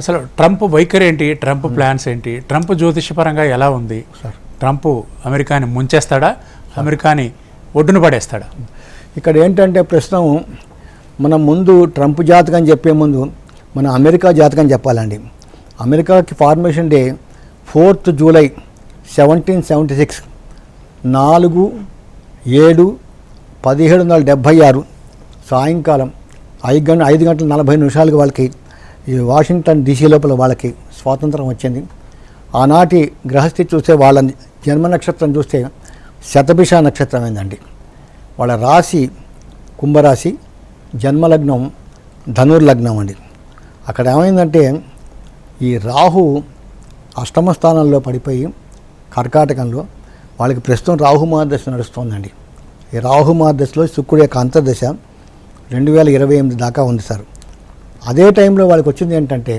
అసలు ట్రంప్ వైఖరి ఏంటి, ట్రంప్ ప్లాన్స్ ఏంటి, ట్రంప్ జ్యోతిషపరంగా ఎలా ఉంది? ట్రంప్ అమెరికాని ముంచేస్తాడా, అమెరికాని ఒడ్డున పడేస్తాడా? ఇక్కడ ఏంటంటే ప్రస్తుతం మనం ముందు ట్రంప్ జాతకం చెప్పే ముందు మన అమెరికా జాతకం చెప్పాలండి. అమెరికాకి ఫార్మేషన్ డే 4th జూలై 1776 4/7/1776 సాయంకాలం 5:40 వాళ్ళకి ఈ వాషింగ్టన్ డీసీ లోపల వాళ్ళకి స్వాతంత్రం వచ్చింది. ఆనాటి గ్రహస్థితి చూస్తే వాళ్ళ జన్మ నక్షత్రం చూస్తే శతభిష నక్షత్రం అయిందండి. వాళ్ళ రాశి కుంభరాశి, జన్మలగ్నం ధనుర్లగ్నం అండి. అక్కడ ఏమైందంటే ఈ రాహు అష్టమ స్థానంలో పడిపోయి కర్కాటకంలో వాళ్ళకి ప్రస్తుతం రాహు మహాదశ నడుస్తోందండి. ఈ రాహు మహాదశలో శుక్రుడి యొక్క అంతర్దశ 2028 దాకా ఉంది సార్. అదే టైంలో వాళ్ళకి వచ్చింది ఏంటంటే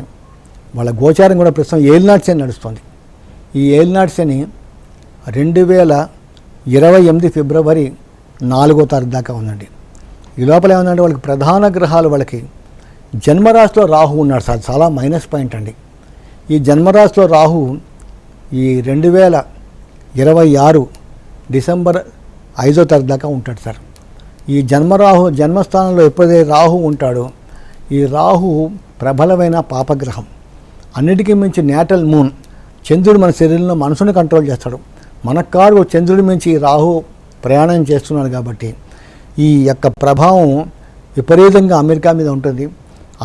వాళ్ళ గోచారం కూడా ప్రస్తుతం ఏలినాటి శని నడుస్తుంది. ఈ ఏలినాటి శని 2028 ఫిబ్రవరి 4వ తారీఖు దాకా ఉందండి. ఈ లోపల ఏమందంటే వాళ్ళకి ప్రధాన గ్రహాలు వాళ్ళకి జన్మరాశిలో రాహు ఉన్నాడు సార్. చాలా మైనస్ పాయింట్ అండి. ఈ జన్మరాశిలో రాహు ఈ 2026 డిసెంబర్ 5వ తారీఖు దాకా ఉంటాడు సార్. ఈ జన్మస్థానంలో ఎప్పుడైతే రాహు ఉంటాడో ఈ రాహు ప్రబలమైన పాపగ్రహం. అన్నిటికీ మించి నేటల్ మూన్, చంద్రుడు మన శరీరంలో మనసుని కంట్రోల్ చేస్తాడు. మనకాడు చంద్రుడి మించి రాహు ప్రయాణం చేస్తున్నాడు కాబట్టి ఈ యొక్క ప్రభావం విపరీతంగా అమెరికా మీద ఉంటుంది.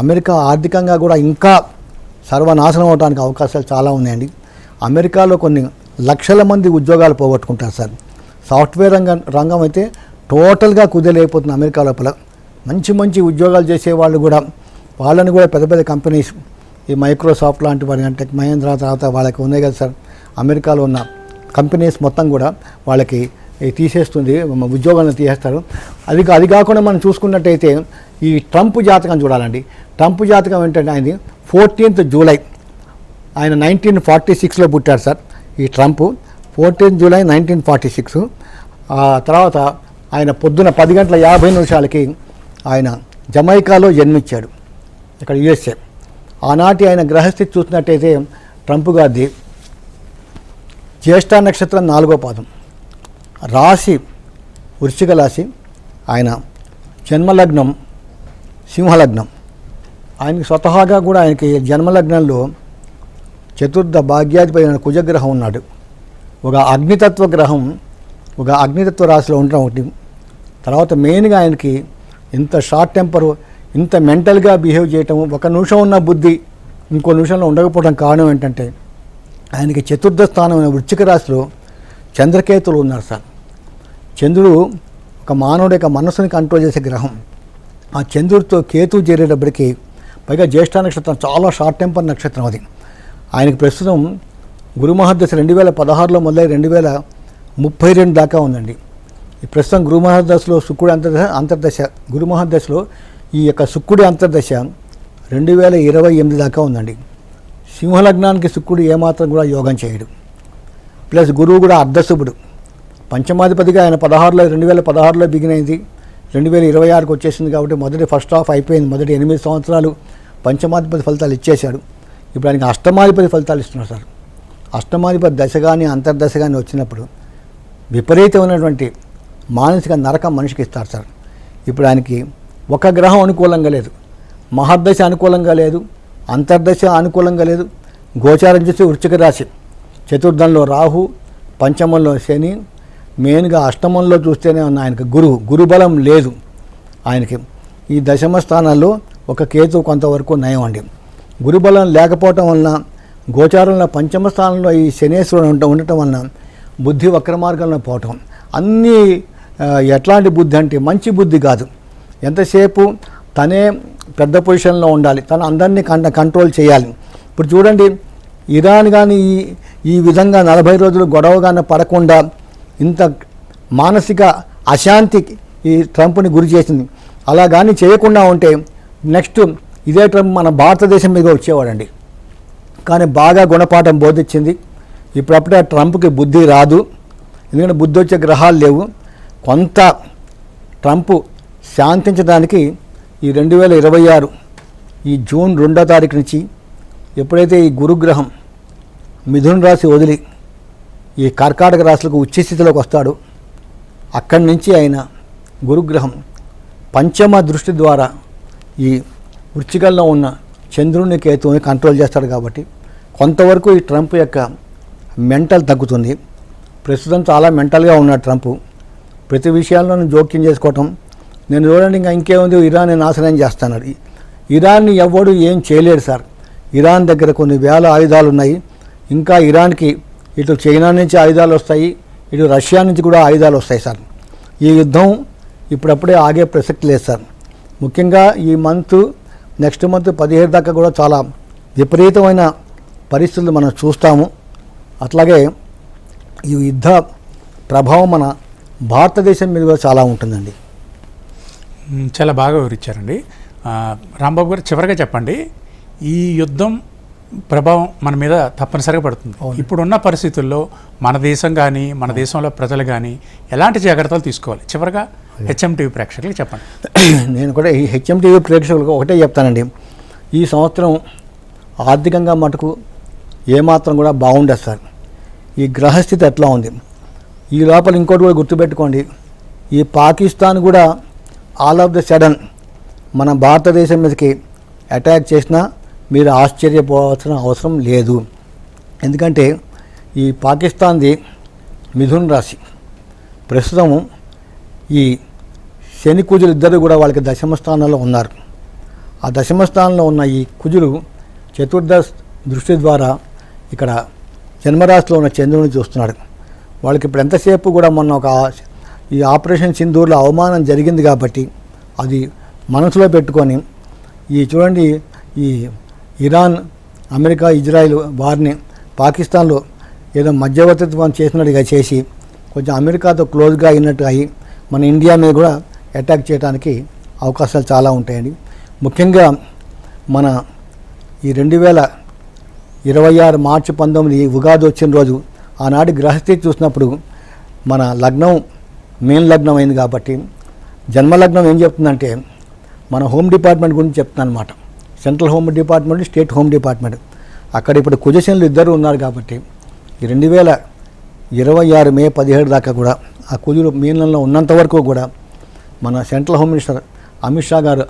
అమెరికా ఆర్థికంగా కూడా ఇంకా సర్వనాశనం అవడానికి అవకాశాలు చాలా ఉన్నాయండి. అమెరికాలో కొన్ని లక్షల మంది ఉద్యోగాలు పోగొట్టుకుంటారు సార్. సాఫ్ట్వేర్ రంగం అయితే టోటల్గా కుదేలైపోతుంది అమెరికా లోపల. మంచి ఉద్యోగాలు చేసేవాళ్ళు కూడా వాళ్ళని కూడా పెద్ద కంపెనీస్, ఈ మైక్రోసాఫ్ట్ లాంటి వారి అంటే మహేంద్ర తర్వాత వాళ్ళకి ఉన్నాయి కదా సార్, అమెరికాలో ఉన్న కంపెనీస్ మొత్తం కూడా వాళ్ళకి తీసేస్తుంది, ఉద్యోగాలను తీసేస్తారు. అది కాకుండా మనం చూసుకున్నట్టయితే ఈ ట్రంప్ జాతకం చూడాలండి. ట్రంప్ జాతకం ఏంటంటే ఆయనది 14th జూలై, ఆయన 1946లో పుట్టారు సార్. ఈ ట్రంప్ 14th జూలై 1946. తర్వాత ఆయన పొద్దున 10:50 ఆయన జమైకాలో జన్మించాడు, ఇక్కడ యుఎస్ఏ. ఆనాటి ఆయన గ్రహస్థితి చూసినట్టయితే ట్రంప్ గారిది జ్యేష్ఠ నక్షత్రం 4వ పాదం, రాశి వృశ్చిక రాశి, ఆయన జన్మలగ్నం సింహలగ్నం. ఆయనకి స్వతహాగా కూడా ఆయనకి జన్మలగ్నంలో చతుర్థ భాగ్యాధిపతి అయిన కుజగ్రహం ఉన్నాడు. ఒక అగ్నితత్వ గ్రహం ఒక అగ్నితత్వ రాశిలో ఉండడం ఒకటి. తర్వాత మెయిన్గా ఆయనకి ఇంత షార్ట్ టెంపరు, ఇంత మెంటల్గా బిహేవ్ చేయటం, ఒక నిమిషం ఉన్న బుద్ధి ఇంకో నిమిషంలో ఉండకపోవడం కారణం ఏంటంటే ఆయనకి చతుర్థ స్థానమైన వృశ్చిక రాశిలో చంద్రకేతులు ఉన్నారు సార్. చంద్రుడు ఒక మానవుడి యొక్క మనస్సుని కంట్రోల్ చేసే గ్రహం. ఆ చంద్రుడితో కేతు చేరేటప్పటికి పైగా జ్యేష్ఠ నక్షత్రం చాలా షార్ట్ టెంపర్ నక్షత్రం అది. ఆయనకి ప్రస్తుతం గురు మహర్దశ 2016లో మొదలై 2032 దాకా ఉందండి. ఈ ప్రస్తుతం గురు మహర్దశలో శుక్రుడి అంతర్దశ గురు మహర్దశలో ఈ యొక్క శుక్రుడి అంతర్దశ 2028 దాకా ఉందండి. సింహలగ్నానికి శుక్రుడు ఏమాత్రం కూడా యోగం చేయడు. ప్లస్ గురువు కూడా అర్ధశుభుడు, పంచమాధిపతిగా ఆయన 2016లో బిగిన్ అయింది, 2026కి వచ్చేసింది. కాబట్టి మొదటి ఫస్ట్ హాఫ్ అయిపోయింది. మొదటి 8 సంవత్సరాలు పంచమాధిపతి ఫలితాలు ఇచ్చేశాడు. ఇప్పుడు ఆయనకి అష్టమాధిపతి ఫలితాలు ఇస్తున్నారు సార్. అష్టమాధిపతి దశ కానీ అంతర్దశ కానీ వచ్చినప్పుడు విపరీతమైనటువంటి మానసిక నరకం మనిషికి ఇస్తారు సార్. ఇప్పుడు ఆయనకి ఒక గ్రహం అనుకూలంగా లేదు, మహర్దశ అనుకూలంగా లేదు, అంతర్దశ అనుకూలంగా లేదు. గోచారం చేసి వృశ్చిక రాశి, చతుర్థంలో రాహు, పంచమంలో శని, మెయిన్గా అష్టమంలో చూస్తేనే ఉన్న ఆయనకి గురుబలం లేదు. ఆయనకి ఈ దశమ స్థానాల్లో ఒక కేతు కొంతవరకు నయం అండి. గురుబలం లేకపోవటం వలన గోచారంలో పంచమ స్థానంలో ఈ శనేశ్వరుడు ఉండటం వలన బుద్ధి వక్ర మార్గంలో పోవటం. అన్నీ ఎట్లాంటి బుద్ధి అంటే మంచి బుద్ధి కాదు. ఎంతసేపు తనే పెద్ద పొజిషన్లో ఉండాలి, తను అందరినీ కంట్రోల్ చేయాలి. ఇప్పుడు చూడండి, ఇరాన్ కానీ ఈ విధంగా 40 రోజులు గొడవగానే పడకుండా ఇంత మానసిక అశాంతికి ఈ ట్రంప్ని గురి చేసింది. అలా కానీ చేయకుండా ఉంటే నెక్స్ట్ ఇదే ట్రంప్ మన భారతదేశం మీద వచ్చేవాడండి. కానీ బాగా గుణపాఠం బోధించింది. ఇప్పుడప్పుడే ట్రంప్కి బుద్ధి రాదు, ఎందుకంటే బుద్ధి వచ్చే గ్రహాలు లేవు. కొంత ట్రంప్ శాంతించడానికి ఈ 2026 ఈ జూన్ 2వ తారీఖు నుంచి ఎప్పుడైతే ఈ గురుగ్రహం మిథున రాశి వదిలి ఈ కర్కాటక రాశులకు ఉచ్చస్థితిలోకి వస్తాడో అక్కడి నుంచి ఆయన గురుగ్రహం పంచమ దృష్టి ద్వారా ఈ వృశ్చికంలో ఉన్న చంద్రుని కేతువుని కంట్రోల్ చేస్తాడు కాబట్టి కొంతవరకు ఈ ట్రంప్ యొక్క మెంటల్ తగ్గుతుంది. ప్రస్తుతం చాలా మెంటల్గా ఉన్నాడు ట్రంప్. ప్రతి విషయాల్లోనూ జోక్యం చేసుకోవటం. నేను చూడండి ఇంకా ఇంకేముంది, ఇరాన్ని నాశనం చేస్తున్నాడు. ఇరాన్ని ఎవడు ఏం చేయలేడు సార్. ఇరాన్ దగ్గర కొన్ని వేల ఆయుధాలు ఉన్నాయి. ఇంకా ఇరాన్కి ఇటు చైనా నుంచి ఆయుధాలు వస్తాయి, ఇటు రష్యా నుంచి కూడా ఆయుధాలు వస్తాయి సార్. ఈ యుద్ధం ఇప్పుడప్పుడే ఆగే ప్రసక్తి లేదు సార్. ముఖ్యంగా ఈ నెక్స్ట్ మంత్ 17 దాకా కూడా చాలా విపరీతమైన పరిస్థితులు మనం చూస్తాము. అట్లాగే ఈ యుద్ధ ప్రభావం మన భారతదేశం మీద కూడా చాలా ఉంటుందండి. చాలా బాగా వివరించారండి. రాంబాబు గారు, చివరిగా చెప్పండి, ఈ యుద్ధం ప్రభావం మన మీద తప్పనిసరిగా పడుతుంది. ఇప్పుడున్న పరిస్థితుల్లో మన దేశం కానీ మన దేశంలో ప్రజలు కానీ ఎలాంటి జాగ్రత్తలు తీసుకోవాలి? చివరిగా హెచ్ఎంటీవీ ప్రేక్షకులకు చెప్పండి. నేను కూడా ఈ హెచ్ఎంటీవీ ప్రేక్షకులకు ఒకటే చెప్తానండి. ఈ సంవత్సరం ఆర్థికంగా మటుకు ఏమాత్రం కూడా బాగుండదు సార్. ఈ గ్రహస్థితి ఎట్లా ఉంది, ఈ లోపల ఇంకోటి కూడా గుర్తుపెట్టుకోండి, ఈ పాకిస్తాన్ కూడా ఆల్ ఆఫ్ ద సడన్ మన భారతదేశం మీదకి అటాక్ చేసినా మీరు ఆశ్చర్యపోవాల్సిన అవసరం లేదు. ఎందుకంటే ఈ పాకిస్తాన్ది మిథున రాశి. ప్రస్తుతం ఈ శని కుజులు ఇద్దరు కూడా వాళ్ళకి దశమ స్థానంలో ఉన్నారు. ఆ దశమ స్థానంలో ఉన్న ఈ కుజులు చతుర్థ దృష్టి ద్వారా ఇక్కడ జన్మరాశిలో ఉన్న చంద్రుని చూస్తున్నాడు. వాళ్ళకి ఇప్పుడు ఎంతసేపు కూడా మొన్న ఈ ఆపరేషన్ సింధూర్లో అవమానం జరిగింది కాబట్టి అది మనసులో పెట్టుకొని చూడండి, ఈ ఇరాన్, అమెరికా, ఇజ్రాయిల్ వారిని పాకిస్తాన్లో ఏదో మధ్యవర్తిత్వం చేసినట్టుగా చేసి కొంచెం అమెరికాతో క్లోజ్గా అయినట్టు అయ్యి మన ఇండియా మీద కూడా అటాక్ చేయడానికి అవకాశాలు చాలా ఉంటాయండి. ముఖ్యంగా మన ఈ 2026 మార్చి 19 ఉగాది వచ్చిన రోజు ఆనాటి గ్రహస్థితి చూసినప్పుడు మన లగ్నం మెయిన్ లగ్నం అయింది కాబట్టి జన్మలగ్నం ఏం చెప్తుందంటే మన హోమ్ డిపార్ట్మెంట్ గురించి చెప్తున్నాను అనమాట. Central home department, state home department. అక్కడ ఇప్పుడు కుజశనులు ఇద్దరు ఉన్నారు కాబట్టి ఈ 2026 మే 17 దాకా కూడా ఆ కుజులు మీనంలో ఉన్నంత వరకు కూడా మన central home minister Amit Shah గారు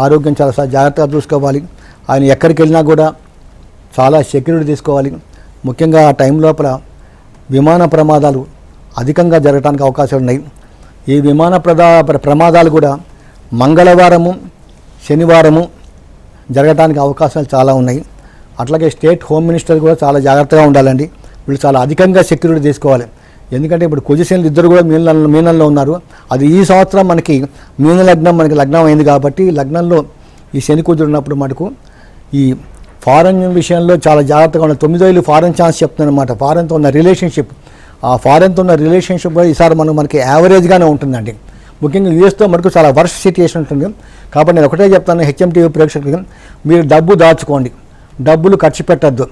ఆరోగ్యం చాలా జాగ్రత్తగా చూసుకోవాలి. ఆయన ఎక్కడికి వెళ్ళినా కూడా చాలా సెక్యూరిటీ తీసుకోవాలి. ముఖ్యంగా ఆ టైం లోపల విమాన ప్రమాదాలు అధికంగా జరగడానికి అవకాశాలు ఉన్నాయి. ఈ విమాన ప్రమాదాలు కూడా మంగళవారము, శనివారము జరగడానికి అవకాశాలు చాలా ఉన్నాయి. అట్లాగే స్టేట్ హోమ్ మినిస్టర్ కూడా చాలా జాగ్రత్తగా ఉండాలండి. వీళ్ళు చాలా అధికంగా సెక్యూరిటీ తీసుకోవాలి. ఎందుకంటే ఇప్పుడు కుజశనులు ఇద్దరు కూడా మీనంలో ఉన్నారు. అది ఈ సంవత్సరం మనకి మీన లగ్నం మనకి లగ్నం అయింది కాబట్టి లగ్నంలో ఈ శని కుజుడు ఉన్నప్పుడు మటుకు ఈ ఫారెన్ విషయంలో చాలా జాగ్రత్తగా ఉండాలి. 9 ఏళ్ళు ఫారెన్ ఛాన్స్ చెప్తున్నాను అనమాట. ఫారెన్తో ఉన్న రిలేషన్షిప్, ఆ ఫారెన్తో ఉన్న రిలేషన్షిప్ కూడా ఈసారి మనకి యావరేజ్గానే ఉంటుందండి. ముఖ్యంగా యూఎస్తో మనకు చాలా వర్స్ట్ సిచ్యుయేషన్ ఉంటుంది. కాబట్టి నేను ఒకటే చెప్తాను హెచ్ఎంటీవీ ప్రేక్షకులకి, మీరు డబ్బు దాచుకోండి, డబ్బులు ఖర్చు పెట్టద్దు.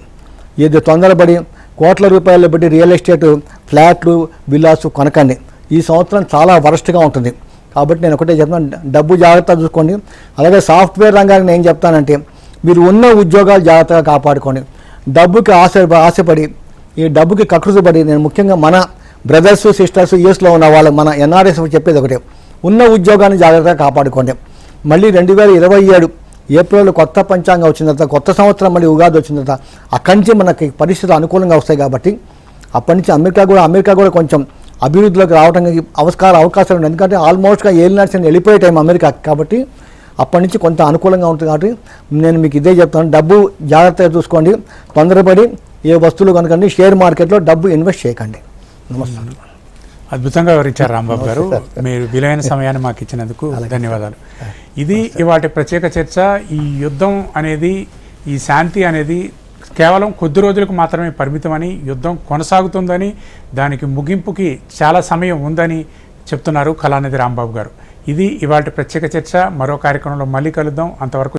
ఏదో తొందరపడి కోట్ల రూపాయలు పెట్టి రియల్ ఎస్టేట్ ఫ్లాట్లు, విల్లాస్ కొనకండి. ఈ సంవత్సరం చాలా వరస్ట్గా ఉంటుంది. కాబట్టి నేను ఒకటే చెప్తాను, డబ్బు జాగ్రత్తగా చూసుకోండి. అలాగే సాఫ్ట్వేర్ రంగానికి నేను చెప్తానంటే మీరు ఉన్న ఉద్యోగాలు జాగ్రత్తగా కాపాడుకోండి. డబ్బుకి ఆశపడి ఈ డబ్బుకి కకృతిపడి, నేను ముఖ్యంగా మన బ్రదర్స్ సిస్టర్స్ యూఎస్లో ఉన్న వాళ్ళు మన ఎన్ఆర్ఎస్ చెప్పేది ఒకటే, ఉన్న ఉద్యోగాన్ని జాగ్రత్తగా కాపాడుకోండి. మళ్ళీ 2027 ఏప్రిల్ కొత్త పంచాంగం వచ్చిన తర్వాత, కొత్త సంవత్సరం మళ్ళీ ఉగాది వచ్చిన తర్వాత అక్కడి నుంచి మనకి పరిస్థితులు అనుకూలంగా వస్తాయి. కాబట్టి అప్పటి నుంచి అమెరికా కూడా కొంచెం అభివృద్ధిలోకి రావడానికి అవకాశాలు ఉన్నాయి. ఎందుకంటే ఆల్మోస్ట్గా ఏలినాడ్స్ వెళ్ళిపోయే టైం అమెరికా కాబట్టి అప్పటి నుంచి కొంత అనుకూలంగా ఉంటుంది. కాబట్టి నేను మీకు ఇదే చెప్తాను, డబ్బు జాగ్రత్తగా చూసుకోండి, తొందరపడి ఏ వస్తువులు కనుకండి, షేర్ మార్కెట్లో డబ్బు ఇన్వెస్ట్ చేయకండి. నమస్కారం. అద్భుతంగా వివరించారు రాంబాబు గారు. మీరు విలువైన సమయాన్ని మాకు ఇచ్చినందుకు ధన్యవాదాలు. ఇది ఇవాటి ప్రత్యేక చర్చ. ఈ యుద్ధం అనేది, ఈ శాంతి అనేది కేవలం కొద్ది రోజులకు మాత్రమే పరిమితమని, యుద్ధం కొనసాగుతుందని, దానికి ముగింపుకి చాలా సమయం ఉందని చెప్తున్నారు కళానిధి రాంబాబు గారు. ఇది ఇవాటి ప్రత్యేక చర్చ. మరో కార్యక్రమంలో మళ్ళీ కలుద్దాం. అంతవరకు